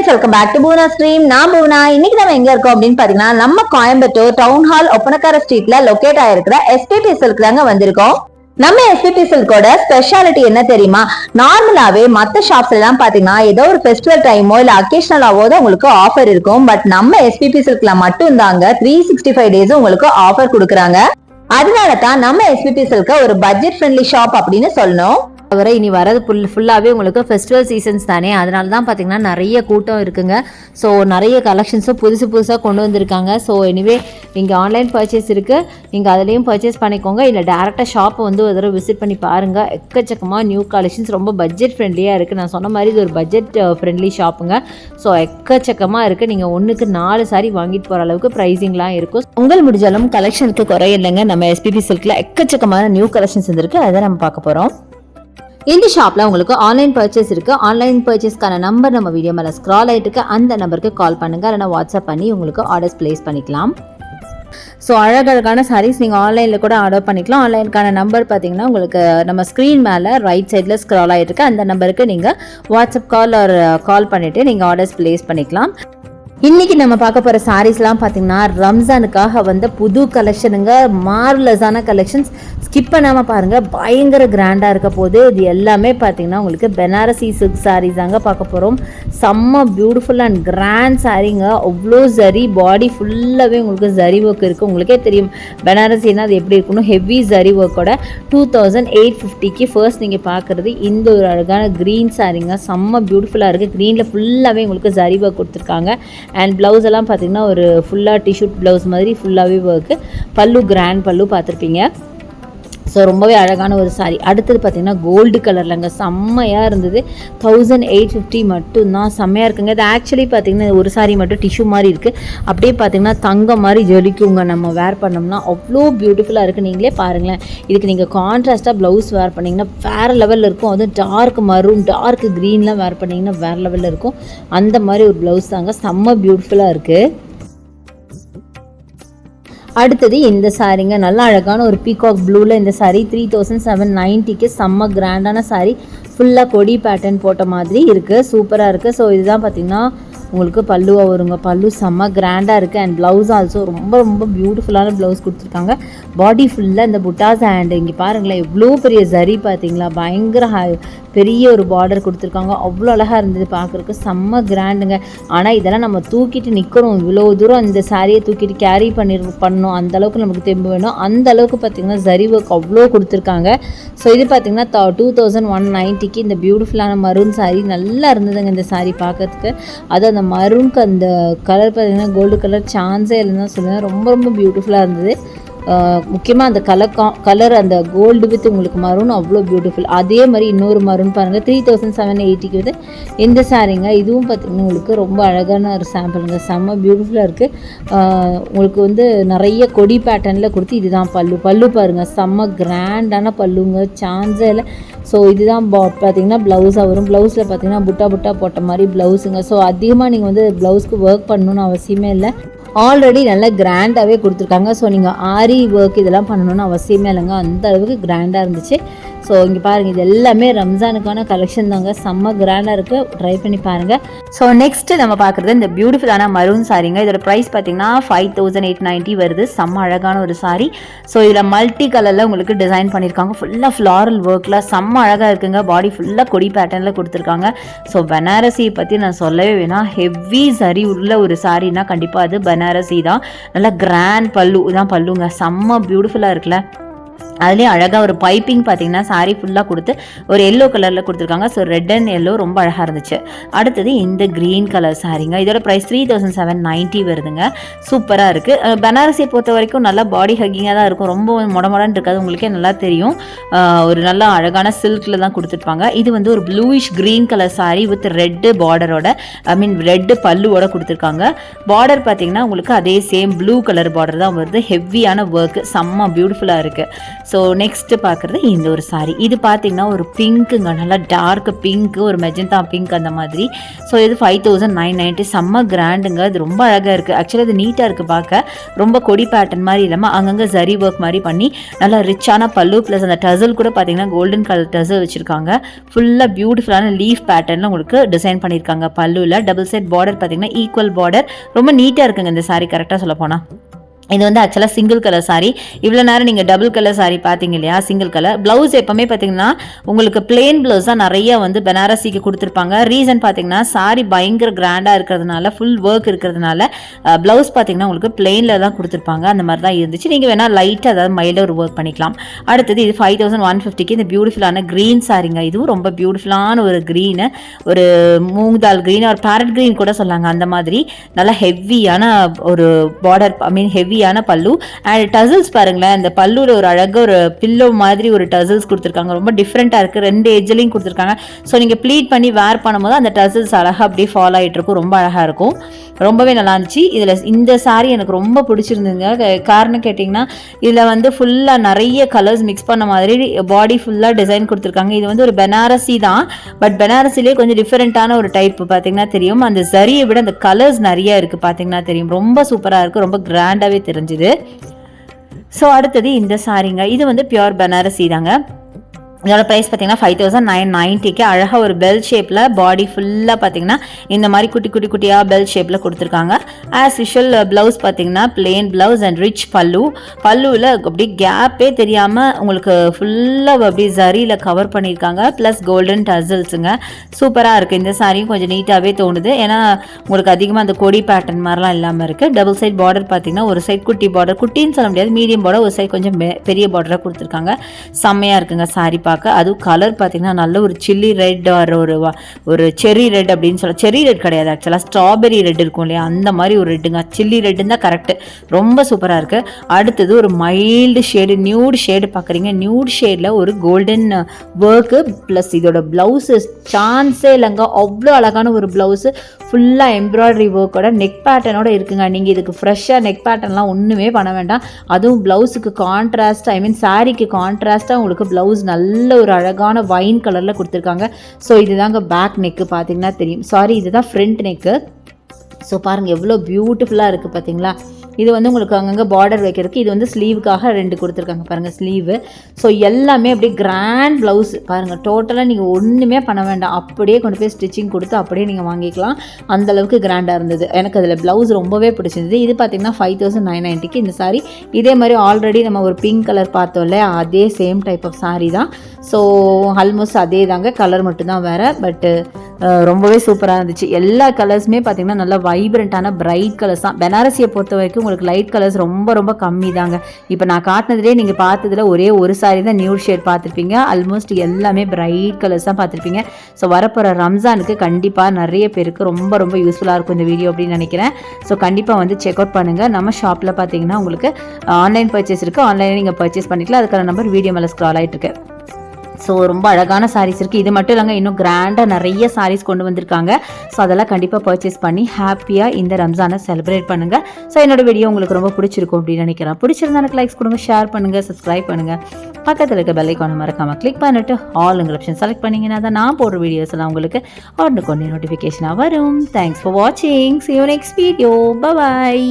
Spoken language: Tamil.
Friends, welcome back to Poona stream. நான் பூனா. இன்னைக்கு நம்ம எங்க இருக்கோம் அப்படின்னு பாத்தீங்கன்னா, நம்ம கோயம்புத்தூர் டவுன் ஹால் ஒப்பனக்கார ஸ்ட்ரீட்ல லொகேட் ஆயிருக்கிற எஸ்பிபி சில்க் தாங்க வந்திருக்கோம். நம்ம எஸ்பிபி சில்கோட ஸ்பெஷாலிட்டி என்ன தெரியுமா? நார்மலாவே மத்த ஷாப்ஸ்ல எல்லாம் பாத்தீங்கன்னா ஏதோ ஒரு ஃபெஸ்டிவல் டைமோ இல்ல அக்கேஷனலாவோ தான் உங்களுக்கு ஆஃபர் இருக்கும். பட் நம்ம எஸ்பிபி சில்க்ல மட்டும் தாங்க 365 டேஸ் உங்களுக்கு ஆஃபர் கொடுக்குறாங்க. அதனால தான் நம்ம எஸ்பிபி சில்க ஒரு பட்ஜெட் ஃப்ரெண்ட்லி ஷாப் அப்படின்னு சொல்லணும். தவிர இனி வரது ஃபுல்லாகவே உங்களுக்கு ஃபெஸ்டிவல் சீசன்ஸ் தானே, அதனால தான் பார்த்தீங்கன்னா நிறைய கூட்டம் இருக்குங்க. ஸோ நிறைய கலெக்ஷன்ஸும் புதுசாக கொண்டு வந்திருக்காங்க. ஸோ எனிவே இங்கே ஆன்லைன் பர்ச்சேஸ் இருக்குது, நீங்கள் அதுலேயும் பர்ச்சேஸ் பண்ணிக்கோங்க. இல்லை டேரெக்டாக ஷாப்பை வந்து ஒரு தடவை விசிட் பண்ணி பாருங்கள். எக்கச்சக்கமாக நியூ கலெக்ஷன்ஸ் ரொம்ப பட்ஜெட் ஃப்ரெண்ட்லியாக இருக்குது. நான் சொன்ன மாதிரி இது ஒரு பட்ஜெட் ஃப்ரெண்ட்லி ஷாப்புங்க. ஸோ எக்கச்சக்கமாக இருக்குது. நீங்கள் ஒன்றுக்கு 4 சாரி வாங்கிட்டு போகிற அளவுக்கு ப்ரைஸிங்லாம் இருக்கும். உங்கள் முடிஞ்சாலும் கலெக்ஷனுக்கு குறையில்லைங்க. நம்ம எஸ்பிபி சில்கில் எக்கச்சக்கமான நியூ கலெக்ஷன்ஸ் வந்துருக்கு, அதை நம்ம பார்க்க போகிறோம். இந்த ஷாப்பில் உங்களுக்கு ஆன்லைன் பர்ச்சேஸ் இருக்குது. ஆன்லைன் பர்ச்சேஸ்க்கான நம்பர் நம்ம வீடியோ மேலே ஸ்க்ரால் ஆகிட்டு இருக்கு. அந்த நம்பருக்கு கால் பண்ணுங்கள், இல்லைனா வாட்ஸ்அப் பண்ணி உங்களுக்கு ஆர்டர்ஸ் ப்ளேஸ் பண்ணிக்கலாம். ஸோ அழகழகான சாரீஸ் நீங்கள் ஆன்லைனில் கூட ஆர்டர் பண்ணிக்கலாம். ஆன்லைனுக்கான நம்பர் பார்த்தீங்கன்னா உங்களுக்கு நம்ம ஸ்க்ரீன் மேலே ரைட் சைடில் ஸ்க்ரால் ஆகிட்டு இருக்கு. அந்த நம்பருக்கு நீங்கள் வாட்ஸ்அப் கால் பண்ணிவிட்டு நீங்கள் ஆர்டர்ஸ் ப்ளேஸ் பண்ணிக்கலாம். இன்னைக்கு நம்ம பார்க்க போகிற சாரீஸ்லாம் பார்த்தீங்கன்னா ரம்ஜானுக்காக வந்த புது கலெக்ஷனுங்க. மார்வலஸான கலெக்ஷன்ஸ், ஸ்கிப் பண்ணாமல் பாருங்கள். பயங்கர கிராண்டாக இருக்க போது. இது எல்லாமே பார்த்தீங்கன்னா உங்களுக்கு பெனாரசி சில்க் சாரீஸ் தாங்க பார்க்க போகிறோம். செம்ம பியூட்டிஃபுல் அண்ட் கிராண்ட் சாரீங்க. அவ்வளோ ஜரி, பாடி ஃபுல்லாகவே உங்களுக்கு ஜரி ஒர்க் இருக்குது. உங்களுக்கே தெரியும் பெனாரசின்னா அது எப்படி இருக்கணும். ஹெவி ஜரி ஒர்க்கோட 2850க்கு ஃபர்ஸ்ட் நீங்கள் பார்க்குறது இந்த ஒரு அழகான க்ரீன் சாரீங்க. செம்ம பியூட்டிஃபுல்லாக இருக்குது. க்ரீனில் ஃபுல்லாகவே உங்களுக்கு ஜரி ஒர்க் கொடுத்துருக்காங்க. அண்ட் ப்ளவுஸ் எல்லாம் பார்த்தீங்கன்னா ஒரு ஃபுல்லாக டிஷ்யூ ப்ளவுஸ் மாதிரி ஃபுல்லாகவே ஒர்க்கு. பல்லு கிராண்ட் பல்லு பார்த்துருப்பீங்க. ஸோ ரொம்பவே அழகான ஒரு சாரீ. அடுத்தது பார்த்தீங்கன்னா கோல்டு கலர்லங்க, செம்மையாக இருந்தது. 1850 மட்டும்தான், செம்மையாக இருக்குங்க. இது ஆக்சுவலி பார்த்தீங்கன்னா ஒரு சாரீ மட்டும் டிஷ்யூ மாதிரி இருக்குது. அப்படியே பார்த்தீங்கன்னா தங்கம் மாதிரி ஜொலிக்குங்க நம்ம வேர் பண்ணோம்னா. அவ்வளோ பியூட்டிஃபுல்லாக இருக்குது. நீங்களே பாருங்களேன். இதுக்கு நீங்கள் கான்ட்ராஸ்ட்டாக ப்ளவுஸ் வேர் பண்ணிங்கன்னா வேறு லெவலில் இருக்கும். அதுவும் டார்க் மரூன், டார்க் க்ரீன்லாம் வேர் பண்ணிங்கன்னா வேறு லெவலில் இருக்கும். அந்த மாதிரி ஒரு ப்ளவுஸ் தாங்க, செம்ம பியூட்டிஃபுல்லாக இருக்குது. அடுத்தது இந்த சாரீங்க, நல்லா அழகான ஒரு பீகாக் ப்ளூவில் இந்த சாரீ 3790க்கு செம்ம கிராண்டான சாரீ. ஃபுல்லாக கொடி பேட்டர்ன் போட்ட மாதிரி இருக்குது, சூப்பராக இருக்குது. ஸோ இதுதான் பார்த்திங்கன்னா உங்களுக்கு பல்லுவாக வருங்க. பல்லு செம்ம கிராண்டாக இருக்குது. அண்ட் ப்ளவுஸ் ஆல்சோ ரொம்ப ரொம்ப பியூட்டிஃபுல்லான ப்ளவுஸ் கொடுத்துருக்காங்க. பாடி ஃபுல்லாக இந்த புட்டாஸ் அண்ட் இங்கே பாருங்களேன் எவ்வளோ பெரிய ஜரி பார்த்தீங்களா, பயங்கர பெரிய ஒரு பார்டர் கொடுத்துருக்காங்க. அவ்வளோ அழகாக இருந்தது பார்க்குறதுக்கு, செம்ம கிராண்டுங்க. ஆனால் இதெல்லாம் நம்ம தூக்கிட்டு நிற்கணும். இவ்வளோ தூரம் இந்த சாரியை தூக்கிட்டு கேரி பண்ணணும். அந்தளவுக்கு நமக்கு தெம்பு வேணும். அந்த அளவுக்கு பார்த்திங்கன்னா ஜரி ஒர்க் அவ்வளோ கொடுத்துருக்காங்க. ஸோ இது பார்த்திங்கன்னா 2190க்கு இந்த பியூட்டிஃபுல்லான மரூன் சாரீ நல்லா இருந்ததுங்க. இந்த சாரீ பார்க்கறதுக்கு அது அந்த மரூனுக்கு அந்த கலர் பார்த்திங்கன்னா கோல்டு கலர் சான்ஸே இல்லைன்னு தான் சொல்லுவேன். ரொம்ப ரொம்ப பியூட்டிஃபுல்லாக இருந்தது. முக்கியமாக அந்த கலர் அந்த கோல்டு வித் உங்களுக்கு மரூன் அவ்வளோ பியூட்டிஃபுல். அதே மாதிரி இன்னொரு மரூன் பாருங்கள் 3780க்கு வந்து இந்த சாரீங்க. இதுவும் பார்த்திங்கன்னா உங்களுக்கு ரொம்ப அழகான ஒரு சாம்பிளுங்க, செம்ம பியூட்டிஃபுல்லாக இருக்குது. உங்களுக்கு வந்து நிறைய கொடி பேட்டர்னில் கொடுத்து இதுதான் பல்லு பாருங்கள், செம்ம கிராண்டான பல்லுங்க, சான்ஸே இல்லை. ஸோ இதுதான் பார்த்திங்கன்னா ப்ளவுஸாக வரும். ப்ளவுஸில் பார்த்திங்கன்னா புட்டா போட்ட மாதிரி ப்ளவுஸுங்க. ஸோ அதிகமாக நீங்கள் வந்து ப்ளவுஸ்க்கு ஒர்க் பண்ணணுன்னு அவசியமே இல்லை. ஆல்ரெடி நல்லா கிராண்டாகவே கொடுத்துருக்காங்க. ஸோ நீங்கள் ஆரி ஒர்க் இதெல்லாம் பண்ணணுன்னு அவசியமே இல்லைங்க, அந்த அளவுக்கு கிராண்டாக இருந்துச்சு. ஸோ இங்கே பாருங்கள், இது எல்லாமே ரம்ஜானுக்கான கலெக்ஷன் தாங்க, செம்ம கிராண்டாக இருக்குது. ட்ரை பண்ணி பாருங்கள். ஸோ நெக்ஸ்ட்டு நம்ம பார்க்குறது இந்த பியூட்டிஃபுல்லான மரூன் சாரீங்க. இதோட ப்ரைஸ் பார்த்தீங்கன்னா 5890 வருது. செம்ம அழகான ஒரு சாரீ. ஸோ இதில் மல்டி கலரில் உங்களுக்கு டிசைன் பண்ணியிருக்காங்க. ஃபுல்லாக ஃப்ளாரல் ஒர்க்கில் செம்ம அழகாக இருக்குங்க. பாடி ஃபுல்லாக கொடி பேட்டர்னில் கொடுத்துருக்காங்க. ஸோ பனாரசி பற்றி நான் சொல்லவே வேணாம். ஹெவி சரி உள்ள ஒரு சாரீனா கண்டிப்பாக அது பனாரசி தான். நல்லா கிராண்ட் பல்லு தான் பல்லுங்க, செம்ம பியூட்டிஃபுல்லாக இருக்குல்ல. அதுலேயும் அழகாக ஒரு பைப்பிங் பார்த்தீங்கன்னா சாரீ ஃபுல்லாக கொடுத்து ஒரு எல்லோ கலரில் கொடுத்துருக்காங்க. ஸோ ரெட் அண்ட் எல்லோ ரொம்ப அழகாக இருந்துச்சு. அடுத்தது இந்த க்ரீன் கலர் சாரீங்க. இதோட ப்ரைஸ் 3790 வருதுங்க. சூப்பராக இருக்குது. பனாரசியை பொறுத்த வரைக்கும் நல்லா பாடி ஹக்கிங்காக தான் இருக்கும். ரொம்ப மொடன்னு இருக்காது, உங்களுக்கே நல்லா தெரியும். ஒரு நல்ல அழகான சில்கில் தான் கொடுத்துருப்பாங்க. இது வந்து ஒரு bluish green colour sari with red பார்டரோட, ரெட்டு பல்லுவோட கொடுத்துருக்காங்க. பார்டர் பார்த்தீங்கன்னா உங்களுக்கு அதே சேம் ப்ளூ கலர் பார்டர் தான் வருது. ஹெவியான ஒர்க்கு, செம்ம பியூட்டிஃபுல்லாக இருக்குது. ஸோ நெக்ஸ்ட்டு பார்க்குறது இந்த ஒரு சாரீ. இது பார்த்தீங்கன்னா ஒரு பிங்க்குங்க, நல்லா டார்க் பிங்க்கு, ஒரு மெஜந்தா பிங்க் அந்த மாதிரி. ஸோ இது 5990. செம்ம கிராண்டுங்க. இது ரொம்ப அழகாக இருக்குது. ஆக்சுவலாக இது நீட்டாக இருக்குது பார்க்க. ரொம்ப கொடி பேட்டர்ன் மாதிரி இல்லாமல் அங்கங்கே ஜரி ஒர்க் மாதிரி பண்ணி நல்லா ரிச்சான பல்லு, ப்ளஸ் அந்த டசல் கூட பார்த்தீங்கன்னா கோல்டன் கலர் டசல் வச்சுருக்காங்க. ஃபுல்லாக பியூட்டிஃபுல்லான லீஃப் பேட்டர்னில் உங்களுக்கு டிசைன் பண்ணியிருக்காங்க. பல்லுவில் டபுள் சைட் பார்டர் பார்த்தீங்கன்னா ஈக்குவல் பார்டர். ரொம்ப நீட்டாக இருக்குங்க இந்த சாரீ கரெக்டாக சொல்ல போனால். இது வந்து ஆக்சுவலாக சிங்கிள் கலர் சாரீ. இவ்வளோ நேரம் நீங்கள் டபுள் கலர் சாரீ பார்த்தீங்க இல்லையா, சிங்கிள் கலர். ப்ளவுஸ் எப்போவுமே பார்த்தீங்கன்னா உங்களுக்கு பிளெயின் ப்ளவுஸ் தான் நிறைய வந்து பனாரசிக்கு கொடுத்துருப்பாங்க. ரீசன் பார்த்தீங்கன்னா சாரீ பயங்கர கிராண்டாக இருக்கிறதுனால, ஃபுல் ஒர்க் இருக்கிறதுனால ப்ளவுஸ் பார்த்தீங்கன்னா உங்களுக்கு பிளெயினில் தான் கொடுத்துருப்பாங்க. அந்த மாதிரி தான் இருந்துச்சு. நீங்கள் வேணால் லைட்டாக அதாவது மைல்டாக ஒரு ஒர்க் பண்ணிக்கலாம். அடுத்தது இது 5150க்கு இந்த பியூட்டிஃபுல்லான க்ரீன் சாரீங்க. இதுவும் ரொம்ப பியூட்டிஃபுல்லான ஒரு க்ரீனு, ஒரு மூங்தால் க்ரீன், ஒரு பேரட் க்ரீன் கூட சொல்லாங்க. அந்த மாதிரி நல்லா ஹெவியான ஒரு பார்டர், ஐ மீன் ஹெவியான பல்லு. அண்ட் டசல்ஸ் பாருங்களேன், இந்த பல்லுல ஒரு அழகாக ஒரு பில்லோ மாதிரி ஒரு டசல்ஸ் கொடுத்துருக்காங்க. ரொம்ப டிஃப்ரெண்ட்டாக இருக்குது. 2 எட்ஜ்லையும் கொடுத்துருக்காங்க. ஸோ நீங்கள் ப்ளீட் பண்ணி வேர் பண்ணும்போது அந்த டசல்ஸ் அழகாக அப்படியே ஃபாலோ ஆகிட்டு இருக்கும். ரொம்ப அழகாக இருக்கும். ரொம்பவே நல்லா இருந்துச்சு. இதில் இந்த சாரீ எனக்கு ரொம்ப பிடிச்சிருந்துங்க. காரணம் கேட்டிங்கன்னா இதில் வந்து ஃபுல்லாக நிறைய கலர்ஸ் மிக்ஸ் பண்ண மாதிரி பாடி ஃபுல்லாக டிசைன் கொடுத்துருக்காங்க. இது வந்து ஒரு பனாரசி தான், பட் பனாரசிலே கொஞ்சம் டிஃப்ரெண்ட்டான ஒரு டைப் பார்த்தீங்கன்னா தெரியும். அந்த ஜரியை விட அந்த கலர்ஸ் நிறைய இருக்குது பார்த்தீங்கன்னா தெரியும். ரொம்ப சூப்பராக இருக்குது. ரொம்ப கிராண்டாகவே தெரிஞ்சுது. ஸோ அடுத்தது இந்த சாரீங்க. இது வந்து பியூர் பனாரசி தாங்க. இதோட ப்ரைஸ் பார்த்தீங்கன்னா 5990க்கு அழகாக ஒரு பெல் ஷேப்பில் பாடி ஃபுல்லாக பார்த்தீங்கன்னா இந்த மாதிரி குட்டி குட்டி குட்டியாக பெல் ஷேப்பில் கொடுத்துருக்காங்க. ஆஸ் யூஷுவல் ப்ளவுஸ் பார்த்தீங்கன்னா பிளெயின் ப்ளவுஸ் அண்ட் ரிச் பல்லுவில் அப்படியே கேப்பே தெரியாமல் உங்களுக்கு ஃபுல்லாக அப்படியே ஜரியில் கவர் பண்ணியிருக்காங்க. ப்ளஸ் கோல்டன் டசல்ஸுங்க. சூப்பராக இருக்குது. இந்த சாரியும் கொஞ்சம் நீட்டாகவே தோணுது. ஏன்னா உங்களுக்கு அதிகமாக அந்த கொடி பேட்டர்ன் மாதிரிலாம் இல்லாமல் இருக்குது. டபுள் சைட் பார்டர் பார்த்தீங்கன்னா ஒரு சைட் குட்டி பார்டர், குட்டின்னு சொல்ல முடியாது, மீடியம் பார்டர், ஒரு சைட் கொஞ்சம் பெரிய பார்டராக கொடுத்துருக்காங்க. செம்மையாக இருக்குங்க சாரி பார்க்க. அதுவும் கலர் பார்த்தீங்கன்னா நல்ல ஒரு சில்லி ரெட், ஒரு செரி ரெட் அப்படின்னு சொல்ல, செரி ரெட் கிடையாது ஆக்சுவலாக, ஸ்ட்ராபெரி ரெட் இருக்கும் இல்லையா, அந்த மாதிரி ஒரு ரெட்டுங்க. சில்லி ரெட்டுன்னு தான் கரெக்ட். ரொம்ப சூப்பராக இருக்குது. அடுத்தது ஒரு மைல்டு ஷேடு, நியூட் ஷேடு பார்க்குறீங்க. நியூட் ஷேடில் ஒரு கோல்டன் ஒர்க்கு, ப்ளஸ் இதோட ப்ளவுஸு சான்ஸே இல்லைங்க. அவ்வளோ அழகான ஒரு ப்ளவுஸு, ஃபுல்லாக எம்ப்ராய்டரி ஒர்க்கோட நெக் பேட்டர்னோட இருக்குங்க. நீங்கள் இதுக்கு ஃப்ரெஷ்ஷாக நெக் பேட்டர்ன்லாம் ஒன்றுமே பண்ண வேண்டாம். அதுவும் ப்ளவுஸுக்கு கான்ட்ராஸ்ட், ஐ மீன் சாரிக்கு கான்ட்ராஸ்ட்டாக உங்களுக்கு ப்ளவுஸ் நல்ல ஒரு அழகான வைன் கலரில் கொடுத்துருக்காங்க. ஸோ இதுதாங்க பேக் நெக்கு பார்த்தீங்கன்னா தெரியும். சாரி, இதுதான் ஃப்ரண்ட் நெக்கு. ஸோ பாருங்கள் எவ்வளோ பியூட்டிஃபுல்லாக இருக்குது பார்த்தீங்களா. இது வந்து உங்களுக்கு அங்கங்கே பார்டர் வைக்கிறதுக்கு, இது வந்து ஸ்லீவுக்காக 2 கொடுத்துருக்காங்க பாருங்கள் ஸ்லீவு. ஸோ எல்லாமே அப்படியே கிராண்ட் ப்ளவுஸ் பாருங்கள். டோட்டலாக நீங்கள் ஒன்றுமே பண்ண வேண்டாம், அப்படியே கொண்டு போய் ஸ்டிச்சிங் கொடுத்து அப்படியே நீங்கள் வாங்கிக்கலாம். அந்தளவுக்கு கிராண்டாக இருந்தது. எனக்கு அதில் ப்ளவுஸ் ரொம்பவே பிடிச்சிருந்தது. இது பார்த்திங்கன்னா 5990க்கு இந்த சாரீ. இதே மாதிரி ஆல்ரெடி நம்ம ஒரு பிங்க் கலர் பார்த்தோம்ல, அதே சேம் டைப் ஆஃப் சாரீ தான். ஸோ ஆல்மோஸ்ட் அதே தாங்க, கலர் மட்டும்தான் வேறு. பட்டு ரொம்பவே சூப்பராக இருந்துச்சு. எல்லா கலர்ஸுமே பார்த்திங்கன்னா நல்லா வைப்ரண்ட்டான பிரைட் கலர்ஸ் தான். பனாரசியை பொறுத்த வரைக்கும் உங்களுக்கு லைட் கலர்ஸ் ரொம்ப ரொம்ப கம்மி தாங்க. இப்போ நான் காட்டினதுலேயே நீங்கள் பார்த்ததில் ஒரே ஒரு சாரி தான் நியூ ஷேட் பார்த்துருப்பீங்க. ஆல்மோஸ்ட் எல்லாமே பிரைட் கலர்ஸ் தான் பார்த்துருப்பீங்க. ஸோ வரப்போகிற ரம்ஜானுக்கு கண்டிப்பாக நிறைய பேருக்கு ரொம்ப ரொம்ப யூஸ்ஃபுல்லாக இருக்கும் இந்த வீடியோ அப்படின்னு நினைக்கிறேன். ஸோ கண்டிப்பாக வந்து செக் அவுட் பண்ணுங்கள். நம்ம ஷாப்பில் பார்த்தீங்கன்னா உங்களுக்கு ஆன்லைன் பர்ச்சேஸ் இருக்குது. ஆன்லைனில் நீங்கள் பர்ச்சேஸ் பண்ணிக்கலாம். அதுக்கான நம்பர் வீடியோ மேலே ஸ்க்ரால் ஆகிட்டு இருக்கு. ஸோ ரொம்ப அழகான சாரீஸ் இருக்குது. இது மட்டும் இல்லைங்க, இன்னும் கிராண்டாக நிறைய சாரீஸ் கொண்டு வந்திருக்காங்க. ஸோ அதெல்லாம் கண்டிப்பாக பர்ச்சேஸ் பண்ணி ஹாப்பியாக இந்த ரம்ஜானை செலிப்ரேட் பண்ணுங்கள். ஸோ என்னோட வீடியோ உங்களுக்கு ரொம்ப பிடிச்சிருக்கும் அப்படின்னு நினைக்கிறேன். பிடிச்சிருந்தா எனக்கு லைக்ஸ் கொடுங்க, ஷேர் பண்ணுங்கள், சப்ஸ்கிரைப் பண்ணுங்கள். பக்கத்தில் இருக்க பெல் ஐக்கானை மறக்காமல் கிளிக் பண்ணிட்டு ஆல்ங்கிற ஆப்ஷன் செலக்ட் பண்ணிங்கன்னா தான் நான் போடுற வீடியோஸ் எல்லாம் உங்களுக்கு உடனுக்குடனே நோட்டிஃபிகேஷனாக வரும். தேங்க்ஸ் ஃபார் வாட்சிங். See you next video. Bye bye.